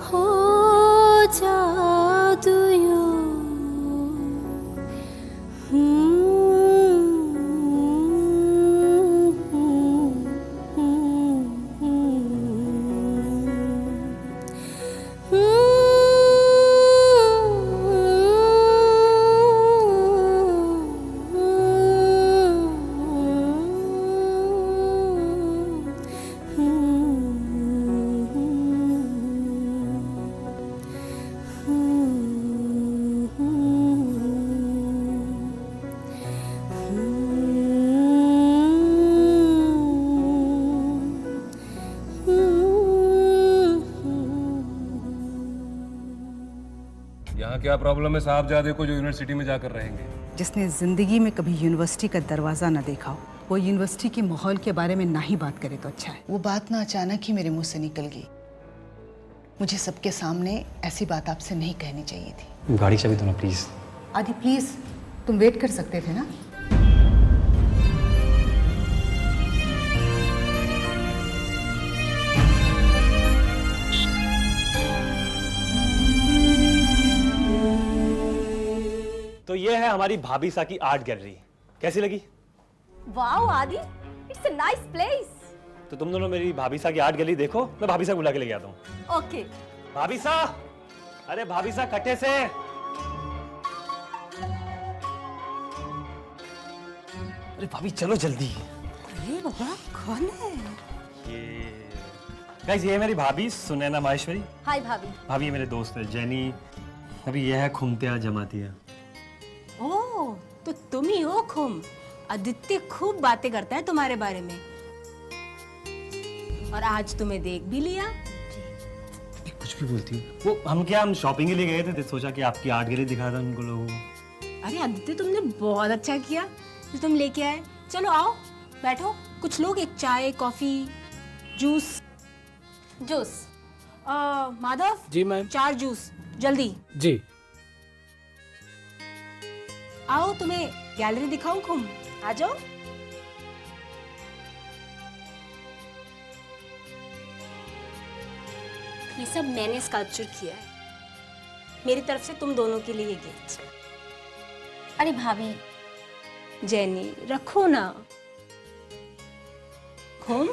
हो जादू यहाँ क्या प्रॉब्लम है साहबजादे को जो यूनिवर्सिटी में जाकर रहेंगे? जिसने जिंदगी में कभी यूनिवर्सिटी का दरवाजा न देखा हो, वो यूनिवर्सिटी के माहौल के बारे में ना ही बात करे तो अच्छा है। वो बात ना अचानक ही मेरे मुंह से निकल गई। मुझे सबके सामने ऐसी बात आपसे नहीं कहनी चाहिए थी। गाड़ी चाबी दो ना प्लीज। आदि प्लीज, तुम वेट कर सकते थे ना। तो ये है हमारी भाभी सा की आर्ट गैलरी, कैसी लगी? वाओ आदि, इट्स अ नाइस प्लेस। तो तुम दोनों मेरी भाभी सा की आर्ट गैलरी देखो, मैं भाभी सा बुला के लेके आता हूँ। ओके। भाभी सा, अरे भाभी सा कट्टे से। अरे भाभी चलो जल्दी। अरे बाबा, कौन है? ये गाइस, ये है मेरी भाभी सुनैना माहेश्वरी। हाय भाभी। भाभी ये मेरे दोस्त है जैनी। अभी ये है खुमतिया जमातिया। ओह, तो तुम ही हो खुम। आदित्य खूब बातें करता है तुम्हारे बारे में, और आज तुम्हें देख भी लिया। कुछ भी बोलती है वो। हम शॉपिंग के लिए गए थे, सोचा कि आपकी आर्ट गैलरी दिखा था उनको लोगों को। अरे आदित्य, तुमने बहुत अच्छा किया जो तुम लेके आए। चलो आओ बैठो, कुछ लोग एक चाय coffee juice. Juice. Madhav ji ma'am. 4 juice जल्दी। जी। आओ तुम्हें गैलरी दिखाऊं खुम, आ जाओ। ये सब मैंने स्कल्पचर किया है, मेरी तरफ से तुम दोनों के लिए गिफ्ट। अरे भाभी। जैनी रखो ना। खुम,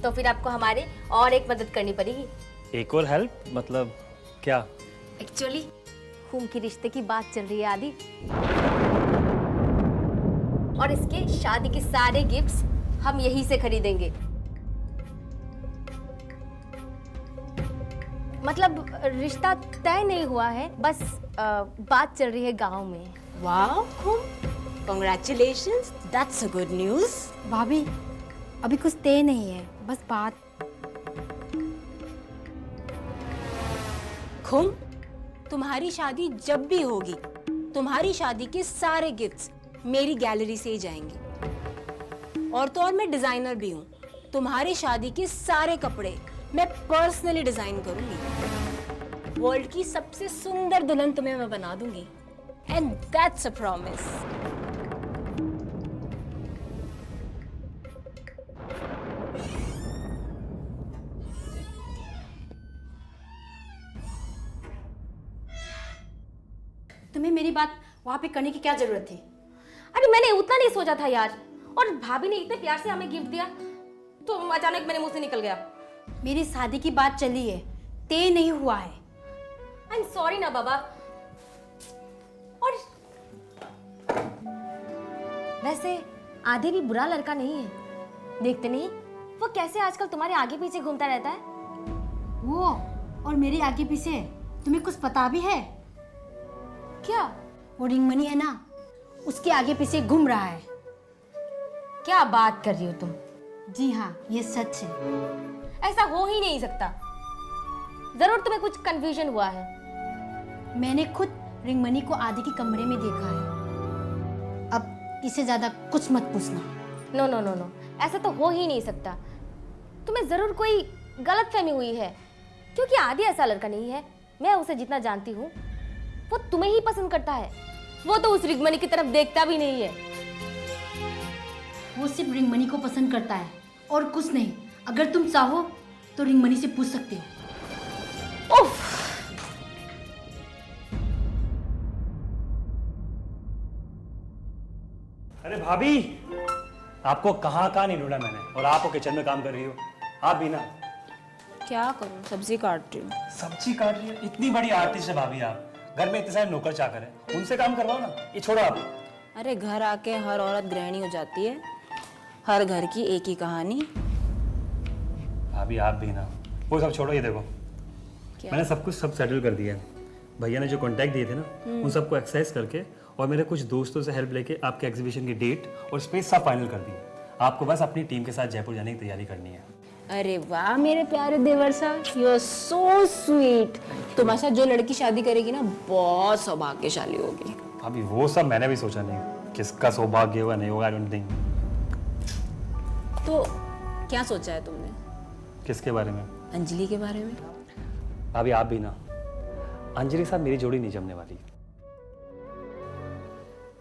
तो फिर आपको हमारे और एक मदद करनी पड़ेगी। एक और हेल्प? मतलब क्या? एक्चुअली खून की रिश्ते की बात चल रही है आदि, और इसके शादी के सारे गिफ्ट्स हम यहीं से खरीदेंगे। मतलब रिश्ता तय नहीं हुआ है, बस बात चल रही है गांव में। वाह Khum, congratulations, that's a good news. भाभी, अभी कुछ तय नहीं है, बस बात। खुम, तुम्हारी शादी जब भी होगी, तुम्हारी शादी के सारे गिफ्ट्स मेरी गैलरी से ही जाएंगे। और तो और मैं डिजाइनर भी हूँ, तुम्हारी शादी के सारे कपड़े मैं पर्सनली डिजाइन करूंगी। वर्ल्ड की सबसे सुंदर दुल्हन तुम्हें मैं बना दूंगी, एंड दैट्स अ प्रॉमिस। तुम्हें मेरी बात वहां पे करने की क्या जरूरत थी? अरे मैंने उतना नहीं सोचा था यार, और भाभी ने इतने प्यार से हमें गिफ्ट दिया तो अचानक मेरे मुंह से निकल गया। मेरी शादी की बात चली है, तय नहीं हुआ है। आई एम सॉरी ना बाबा। और वैसे आधे भी बुरा लड़का नहीं है, देखते नहीं वो कैसे आजकल तुम्हारे आगे पीछे घूमता रहता है। वो और मेरे आगे पीछे तुम्हें कुछ पता भी है क्या? वो रिंग मनी है ना, उसके आगे पीछे घूम रहा है। क्या बात कर रही हो तुम? जी हाँ, ये सच है। ऐसा हो ही नहीं सकता, जरूर तुम्हें कुछ कंफ्यूजन हुआ है। मैंने खुद रिंग मनी को आदि के कमरे में देखा है। अब इससे ज्यादा कुछ मत पूछना। नो नो नो नो, ऐसा तो हो ही नहीं सकता। तुम्हें जरूर कोई गलतफहमी हुई है, क्योंकि आदि ऐसा लड़का नहीं है। मैं उसे जितना जानती हूँ, वो तुम्हें ही पसंद करता है। वो तो उस रिंग मनी की तरफ देखता भी नहीं है। वो सिर्फ रिंगमणि को पसंद करता है और कुछ नहीं। अगर तुम चाहो तो रिंगमणि से पूछ सकते हो। उफ। अरे भाभी, आपको कहाँ कहाँ नहीं ढूंढा मैंने, और आप वो किचन में काम कर रही हो। आप भी ना। क्या करूं, सब्जी काट रही हूँ। सब्जी काट रही है? इतनी बड़ी आर्टिस्ट है भाभी आप, घर में इतने सारे नौकर चाकर है, उनसे काम करवाओ ना। ये छोड़ो आप। अरे घर आके हर औरत गृहिणी हो जाती है, हर घर की एक ही कहानी। भाभी आप भी ना, वो सब छोड़ो। ये देखो क्या? मैंने सब कुछ सेटल कर दिया है। भैया ने जो कॉन्टैक्ट दिए थे ना, उन सबको एक्सेस करके और मेरे कुछ दोस्तों से हेल्प लेके आपके एग्जीबिशन की डेट और स्पेस सब फाइनल कर दी। आपको बस अपनी टीम के साथ जयपुर जाने की तैयारी करनी है। अरे वाह मेरे प्यारे देवर साहब, यू आर सो स्वीट। तुम्हारे साथ जो लड़की शादी करेगी ना, बहुत सौभाग्यशाली होगी। अभी वो सब मैंने भी सोचा नहीं, किसका सौभाग्य होगा नहीं होगा, आई डोंट थिंक। तो क्या सोचा है तुमने? किसके बारे में? अंजलि के बारे में। अभी आप भी ना, अंजलि साहब मेरी जोड़ी नहीं जमने वाली।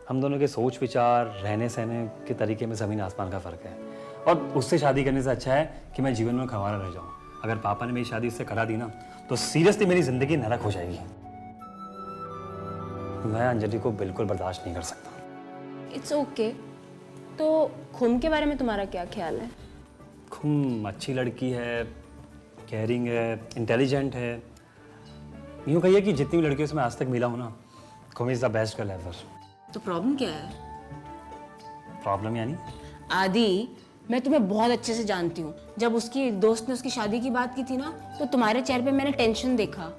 हम दोनों के सोच विचार, रहने सहने के तरीके में जमीन आसमान का फर्क है, और उससे शादी करने से अच्छा है कि मैं जीवन में खवारा रह जाऊं। अगर पापा ने मेरी शादी उससे करा दी ना, तो सीरियसली मेरी जिंदगी नरक हो जाएगी। मैं अंजलि को बिल्कुल बर्दाश्त नहीं कर सकता। It's okay. तो खुम के बारे में तुम्हारा क्या ख्याल है? खुम अच्छी लड़की है, केयरिंग है, इंटेलिजेंट है। यूँ कहिए कि जितनी भी लड़कियों से मैं आज तक मिला हूँ ना, Khum is the best girl ever. तो प्रॉब्लम क्या है? प्रॉब्लम यानी? आदि, मैं तुम्हें बहुत अच्छे से जानती हूँ। जब उसकी दोस्त ने उसकी शादी की बात की थी ना, तो तुम्हारे चेहरे पे मैंने टेंशन देखा।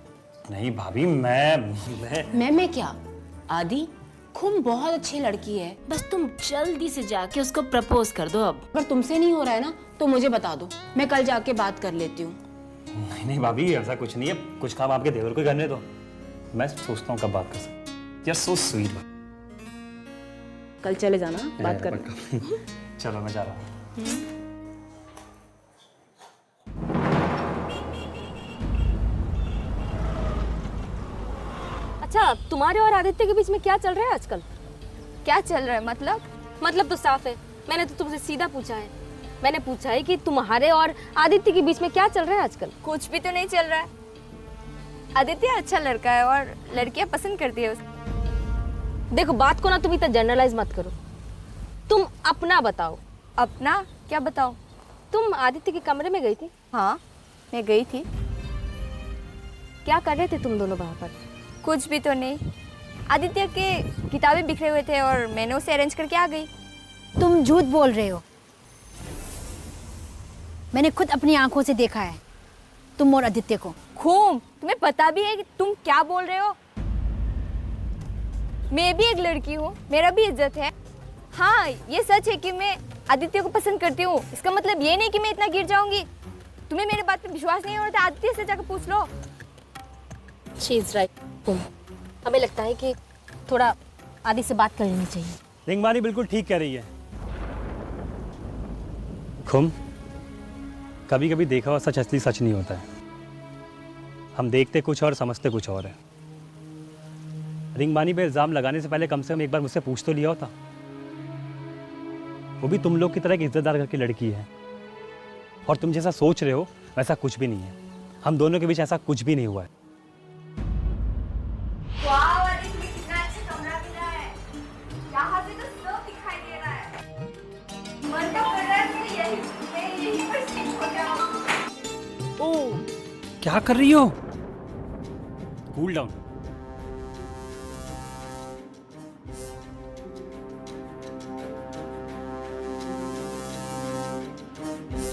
नहीं भाभी, मैं क्या? आदि, खुम बहुत अच्छी लड़की है, बस तुम जल्दी से जाके उसको प्रपोज कर दो। अब अगर तुमसे नहीं हो रहा है ना, तो मुझे बता दो, मैं कल जाके बात कर लेती हूँ। नहीं भाभी, ऐसा कुछ नहीं है। कुछ काम आपके देवर को करने दो, मैं सोचता हूँ कब बात कर सकते। यार सो स्वीट। कल चले जाना बात कर। चलो मैं जा रहा हूँ। अच्छा, तुम्हारे और आदित्य के बीच में क्या चल रहा है आजकल? क्या चल रहा है मतलब तो साफ है। मैंने तो तुमसे सीधा पूछा है। मैंने पूछा है कि तुम्हारे और आदित्य के बीच में क्या चल रहा है आजकल? कुछ भी तो नहीं चल रहा है। आदित्य अच्छा लड़का है और लड़कियां पसंद करती है उसे। देखो, बात को ना तुम इतना जनरलाइज मत करो। तुम अपना बताओ। अपना क्या बताओ? तुम आदित्य के कमरे में गई थी? हाँ, मैं गई थी। क्या कर रहे थे तुम दोनों वहां पर? कुछ भी तो नहीं। आदित्य के किताबें बिखरे हुए थे और मैंने उसे अरेंज करके आ गई। तुम झूठ बोल रहे हो। मैंने खुद अपनी आंखों से देखा है तुम और आदित्य को। खूब, तुम्हें पता भी है कि तुम क्या बोल रहे हो? मैं भी एक लड़की हूँ, मेरा भी इज्जत है। हाँ, ये सच है कि मैं आदित्य को पसंद करती हूँ। इसका मतलब ये नहीं कि मैं इतना गिर जाऊंगी। तुम्हें मेरे बात पे विश्वास नहीं हो रहा था, आदित्य से जाकर पूछ लो। She is right. हमें लगता है कि थोड़ा आदि से बात कर लेनी चाहिए। रिंगमानी बिल्कुल ठीक कह रही है। खुम, कभी कभी देखा हुआ सच असली सच नहीं होता है। हम देखते कुछ और समझते कुछ और है। रिंगमानी पे इल्जाम लगाने से पहले कम से कम एक बार मुझसे पूछ तो लिया होता। वो भी तुम लोग की तरह एक इज्जतदार घर की लड़की है, और तुम जैसा सोच रहे हो वैसा कुछ भी नहीं है। हम दोनों के बीच ऐसा कुछ भी नहीं हुआ है। कितना अच्छा कमरा मिला है। यहाँ से तो सब दिखाई दे रहा है। मन तो कर रहा है मैं यहीं पर शिफ्ट हो जाऊं। ओह, क्या कर रही हो? Cool down.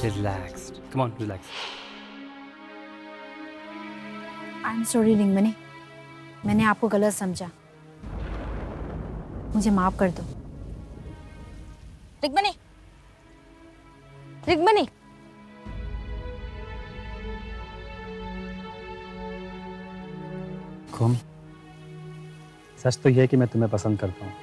Relaxed. Come on, relax. I am sorry Ringmoni, मैंने आपको गलत समझा। मुझे माफ कर दो। रिंगमणि, रिंगमणि, खुम, सच तो यह है कि मैं तुम्हें पसंद करता हूँ।